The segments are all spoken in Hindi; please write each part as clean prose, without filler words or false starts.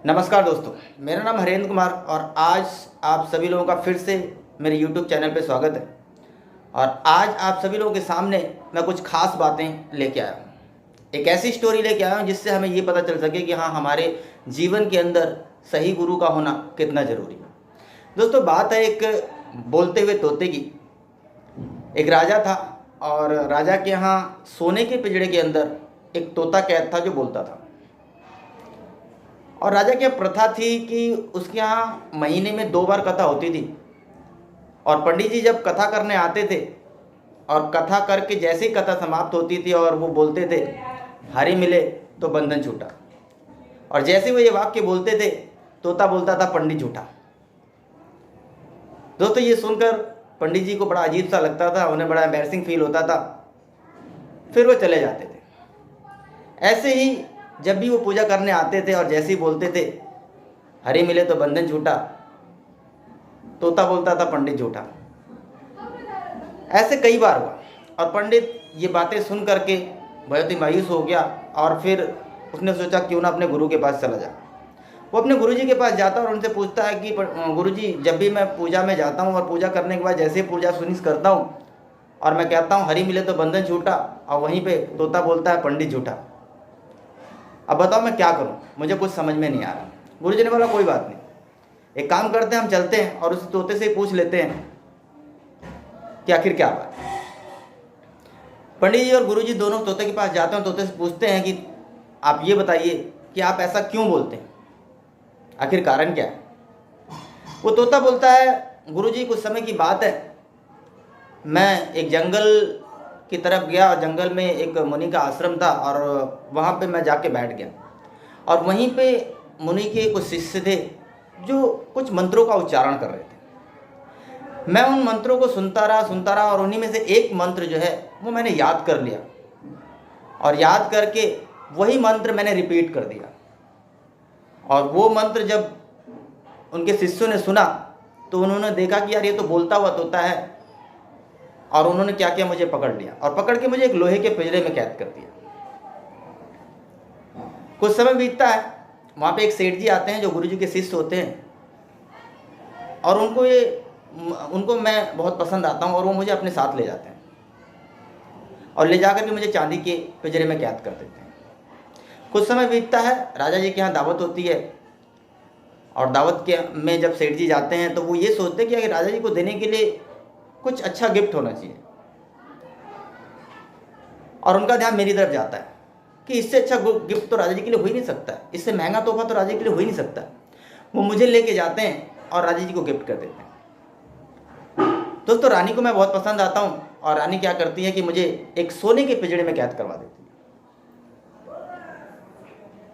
नमस्कार दोस्तों, मेरा नाम हरेंद्र कुमार और आज आप सभी लोगों का फिर से मेरे YouTube चैनल पे स्वागत है। और आज आप सभी लोगों के सामने मैं कुछ खास बातें लेके आया हूँ। एक ऐसी स्टोरी लेके आया हूँ जिससे हमें ये पता चल सके कि हाँ, हमारे जीवन के अंदर सही गुरु का होना कितना ज़रूरी है। दोस्तों, बात है एक बोलते हुए तोते की। एक राजा था और राजा के यहाँ सोने के पिंजड़े के अंदर एक तोता कैद था जो बोलता था। और राजा की यहाँ प्रथा थी कि उसके यहाँ महीने में 2 बार कथा होती थी। और पंडित जी जब कथा करने आते थे और कथा करके जैसे ही कथा समाप्त होती थी और वो बोलते थे, हरि मिले तो बंधन छूटा। और जैसे वो ये वाक्य बोलते थे, तोता बोलता था, पंडित झूठा। दोस्तों, ये सुनकर पंडित जी को बड़ा अजीब सा लगता था, उन्हें बड़ा एम्बैरसिंग फील होता था। फिर वो चले जाते थे। ऐसे ही जब भी वो पूजा करने आते थे और जैसे ही बोलते थे, हरि मिले तो बंधन छूटा, तोता बोलता था, पंडित झूठा। ऐसे कई बार हुआ और पंडित ये बातें सुन करके बहुत ही मायूस हो गया। और फिर उसने सोचा क्यों ना अपने गुरु के पास चला जाए। वो अपने गुरु जी के पास जाता और उनसे पूछता है कि गुरु जी, जब भी मैं पूजा में जाता हूँ और पूजा करने के बाद जैसे ही पूजा फिनिश करता हूँ और मैं कहता हूँ हरि मिले तो बंधन छूटा, और वहीं पे तोता बोलता है, पंडित झूठा। अब बताओ मैं क्या करूं, मुझे कुछ समझ में नहीं आ रहा। गुरुजी ने बोला, कोई बात नहीं, एक काम करते हैं, हम चलते हैं और उस तोते से पूछ लेते हैं कि आखिर क्या बात है। पंडित जी और गुरुजी दोनों तोते के पास जाते हैं, तोते से पूछते हैं कि आप ये बताइए कि आप ऐसा क्यों बोलते हैं, आखिर कारण क्या है। वो तोता बोलता है, गुरुजी कुछ समय की बात है, मैं एक जंगल की तरफ गया और जंगल में एक मुनि का आश्रम था और वहाँ पे मैं जाके बैठ गया। और वहीं पे मुनि के कुछ शिष्य थे जो कुछ मंत्रों का उच्चारण कर रहे थे। मैं उन मंत्रों को सुनता रहा और उन्हीं में से एक मंत्र जो है वो मैंने याद कर लिया और याद करके वही मंत्र मैंने रिपीट कर दिया। और वो मंत्र जब उनके शिष्यों ने सुना तो उन्होंने देखा कि यार, ये तो बोलता हुआ तोता है। और उन्होंने क्या किया, मुझे पकड़ लिया और पकड़ के मुझे एक लोहे के पिंजरे में कैद कर दिया। कुछ समय बीतता है, वहाँ पे एक सेठ जी आते हैं जो गुरुजी के शिष्य होते हैं और उनको मैं बहुत पसंद आता हूँ और वो मुझे अपने साथ ले जाते हैं और ले जाकर के मुझे चांदी के पिंजरे में कैद कर देते हैं। कुछ समय बीतता है, राजा जी के यहाँ दावत होती है और दावत के में जब सेठ जी जाते हैं तो वो ये सोचते हैं कि अगर राजा जी को देने के लिए कुछ अच्छा गिफ्ट होना चाहिए। और उनका ध्यान मेरी तरफ जाता है कि इससे अच्छा गिफ्ट तो राजा जी के लिए हो ही नहीं सकता, इससे महंगा तोहफा तो राजा जी के लिए हो ही नहीं सकता। वो मुझे लेके जाते हैं और राजा जी को गिफ्ट कर देते हैं। दोस्तों, रानी को मैं बहुत पसंद आता हूँ और रानी क्या करती है कि मुझे एक सोने के पिंजड़े में कैद करवा देती है।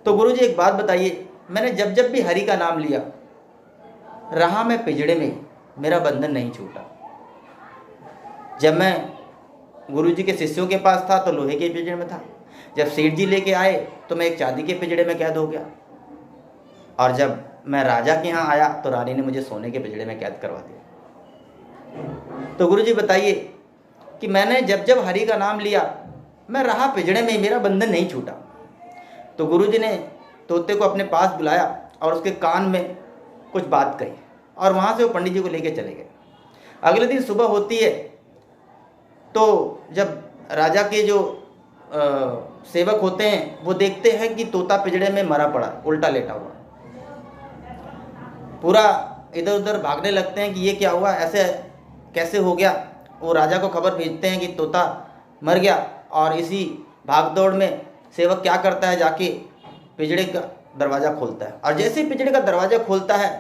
तो गुरुजी एक बात बताइए, मैंने जब जब भी हरि का नाम लिया, रहा मैं पिंजड़े में, मेरा बंधन नहीं छूटा। जब मैं गुरुजी के शिष्यों के पास था तो लोहे के पिंजड़े में था, जब सेठ जी लेके आए तो मैं एक चांदी के पिंजड़े में कैद हो गया, और जब मैं राजा के यहाँ आया तो रानी ने मुझे सोने के पिंजड़े में कैद करवा दिया। तो गुरुजी बताइए कि मैंने जब जब हरि का नाम लिया, मैं रहा पिंजड़े में, मेरा बंधन नहीं छूटा। तो गुरुजी ने तोते को अपने पास बुलाया और उसके कान में कुछ बात कही और वहाँ से वो पंडित जी को लेके चले गए। अगले दिन सुबह होती है तो जब राजा के जो सेवक होते हैं वो देखते हैं कि तोता पिंजड़े में मरा पड़ा, उल्टा लेटा हुआ, पूरा इधर उधर भागने लगते हैं कि ये क्या हुआ, ऐसे कैसे हो गया। वो राजा को खबर भेजते हैं कि तोता मर गया। और इसी भागदौड़ में सेवक क्या करता है, जाके पिंजड़े का दरवाज़ा खोलता है और जैसे ही पिंजड़े का दरवाज़ा खोलता है,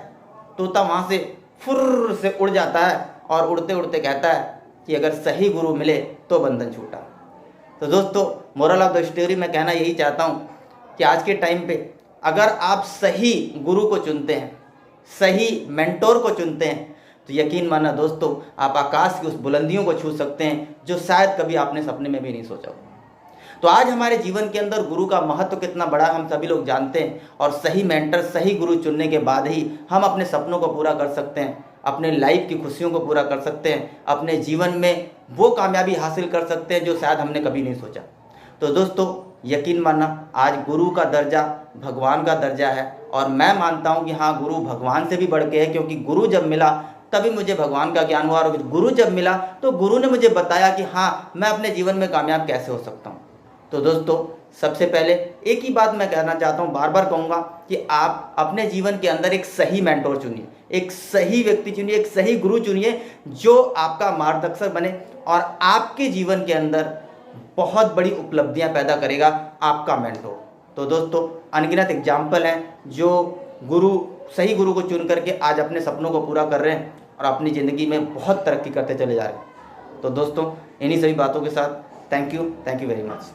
तोता वहाँ से फुर्र से उड़ जाता है और उड़ते उड़ते कहता है कि अगर सही गुरु मिले तो बंधन छूटा। तो दोस्तों, मोरल ऑफ द स्टोरी मैं कहना यही चाहता हूँ कि आज के टाइम पे अगर आप सही गुरु को चुनते हैं, सही मेंटोर को चुनते हैं, तो यकीन माना दोस्तों, आप आकाश की उस बुलंदियों को छू सकते हैं जो शायद कभी आपने सपने में भी नहीं सोचा हो। तो आज हमारे जीवन के अंदर गुरु का महत्व कितना बड़ा हम सभी लोग जानते हैं और सही मेंटर, सही गुरु चुनने के बाद ही हम अपने सपनों को पूरा कर सकते हैं, अपने लाइफ की खुशियों को पूरा कर सकते हैं, अपने जीवन में वो कामयाबी हासिल कर सकते हैं जो शायद हमने कभी नहीं सोचा। तो दोस्तों यकीन मानना, आज गुरु का दर्जा भगवान का दर्जा है, और मैं मानता हूँ कि हाँ, गुरु भगवान से भी बढ़ के है, क्योंकि गुरु जब मिला तभी मुझे भगवान का ज्ञान हुआ, और गुरु जब मिला तो गुरु ने मुझे बताया कि हाँ, मैं अपने जीवन में कामयाब कैसे हो सकता हूँ। तो दोस्तों सबसे पहले एक ही बात मैं कहना चाहता हूँ, बार बार कहूँगा कि आप अपने जीवन के अंदर एक सही मेंटोर चुनिए, एक सही व्यक्ति चुनिए, एक सही गुरु चुनिए जो आपका मार्गदर्शक बने और आपके जीवन के अंदर बहुत बड़ी उपलब्धियां पैदा करेगा आपका मेंटोर। तो दोस्तों अनगिनत एग्जाम्पल हैं जो सही गुरु को चुन करके आज अपने सपनों को पूरा कर रहे हैं और अपनी ज़िंदगी में बहुत तरक्की करते चले जा रहे हैं। तो दोस्तों इन्हीं सभी बातों के साथ थैंक यू वेरी मच।